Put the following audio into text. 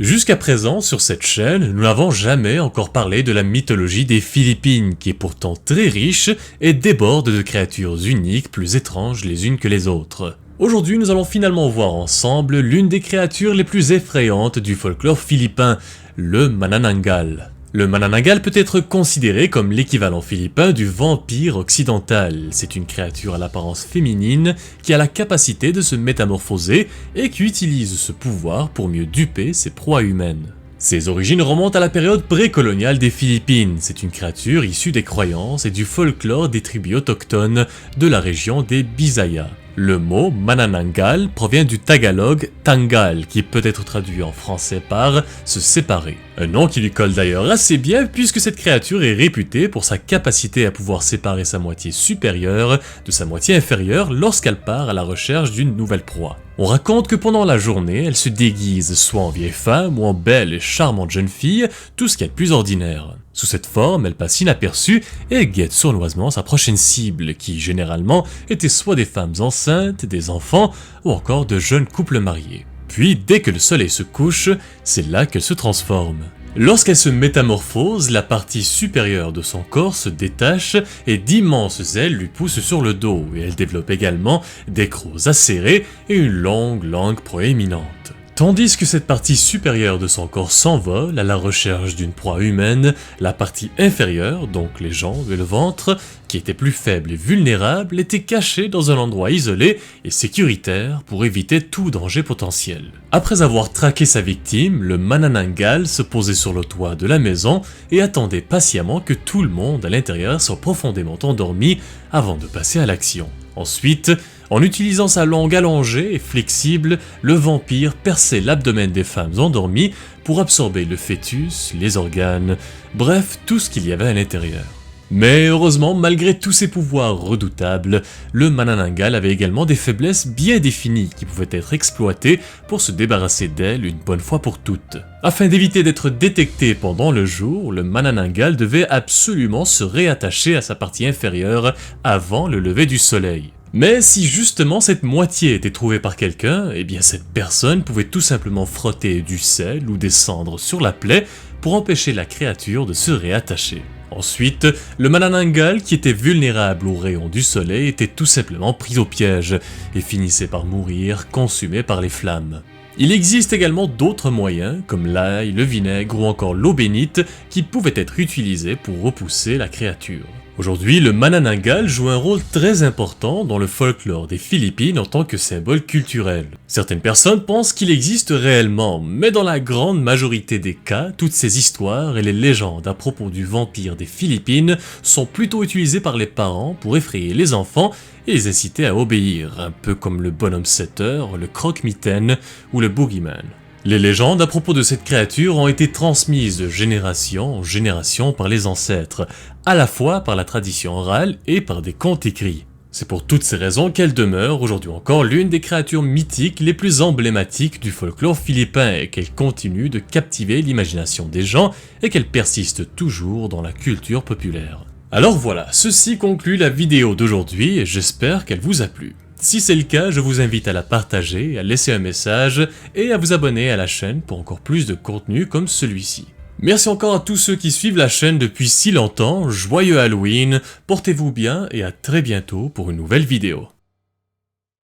Jusqu'à présent, sur cette chaîne, nous n'avons jamais encore parlé de la mythologie des Philippines, qui est pourtant très riche et déborde de créatures uniques plus étranges les unes que les autres. Aujourd'hui, nous allons finalement voir ensemble l'une des créatures les plus effrayantes du folklore philippin, le Manananggal. Le Manananggal peut être considéré comme l'équivalent philippin du vampire occidental. C'est une créature à l'apparence féminine qui a la capacité de se métamorphoser et qui utilise ce pouvoir pour mieux duper ses proies humaines. Ses origines remontent à la période précoloniale des Philippines. C'est une créature issue des croyances et du folklore des tribus autochtones de la région des Bisayas. Le mot Manananggal provient du tagalog tangal, qui peut être traduit en français par se séparer. Un nom qui lui colle d'ailleurs assez bien puisque cette créature est réputée pour sa capacité à pouvoir séparer sa moitié supérieure de sa moitié inférieure lorsqu'elle part à la recherche d'une nouvelle proie. On raconte que pendant la journée, elle se déguise soit en vieille femme ou en belle et charmante jeune fille, tout ce qu'il y a de plus ordinaire. Sous cette forme, elle passe inaperçue et guette sournoisement sa prochaine cible, qui généralement étaient soit des femmes enceintes, des enfants ou encore de jeunes couples mariés. Puis, dès que le soleil se couche, c'est là qu'elle se transforme. Lorsqu'elle se métamorphose, la partie supérieure de son corps se détache et d'immenses ailes lui poussent sur le dos, et elle développe également des crocs acérés et une longue langue proéminente. Tandis que cette partie supérieure de son corps s'envole à la recherche d'une proie humaine, la partie inférieure, donc les jambes et le ventre, qui étaient plus faibles et vulnérables, était cachée dans un endroit isolé et sécuritaire pour éviter tout danger potentiel. Après avoir traqué sa victime, le Manananggal se posait sur le toit de la maison et attendait patiemment que tout le monde à l'intérieur soit profondément endormi avant de passer à l'action. Ensuite, en utilisant sa langue allongée et flexible, le vampire perçait l'abdomen des femmes endormies pour absorber le fœtus, les organes, bref, tout ce qu'il y avait à l'intérieur. Mais heureusement, malgré tous ses pouvoirs redoutables, le Manananggal avait également des faiblesses bien définies qui pouvaient être exploitées pour se débarrasser d'elle une bonne fois pour toutes. Afin d'éviter d'être détecté pendant le jour, le Manananggal devait absolument se réattacher à sa partie inférieure avant le lever du soleil. Mais si justement cette moitié était trouvée par quelqu'un, eh bien cette personne pouvait tout simplement frotter du sel ou des cendres sur la plaie pour empêcher la créature de se réattacher. Ensuite, le Manananggal, qui était vulnérable aux rayons du soleil, était tout simplement pris au piège et finissait par mourir consumé par les flammes. Il existe également d'autres moyens, comme l'ail, le vinaigre ou encore l'eau bénite, qui pouvaient être utilisés pour repousser la créature. Aujourd'hui, le Manananggal joue un rôle très important dans le folklore des Philippines en tant que symbole culturel. Certaines personnes pensent qu'il existe réellement, mais dans la grande majorité des cas, toutes ces histoires et les légendes à propos du vampire des Philippines sont plutôt utilisées par les parents pour effrayer les enfants et les inciter à obéir, un peu comme le bonhomme 7 heures, le croque-mitaine ou le boogeyman. Les légendes à propos de cette créature ont été transmises de génération en génération par les ancêtres, à la fois par la tradition orale et par des contes écrits. C'est pour toutes ces raisons qu'elle demeure aujourd'hui encore l'une des créatures mythiques les plus emblématiques du folklore philippin et qu'elle continue de captiver l'imagination des gens et qu'elle persiste toujours dans la culture populaire. Alors voilà, ceci conclut la vidéo d'aujourd'hui et j'espère qu'elle vous a plu. Si c'est le cas, je vous invite à la partager, à laisser un message et à vous abonner à la chaîne pour encore plus de contenu comme celui-ci. Merci encore à tous ceux qui suivent la chaîne depuis si longtemps, joyeux Halloween, portez-vous bien et à très bientôt pour une nouvelle vidéo.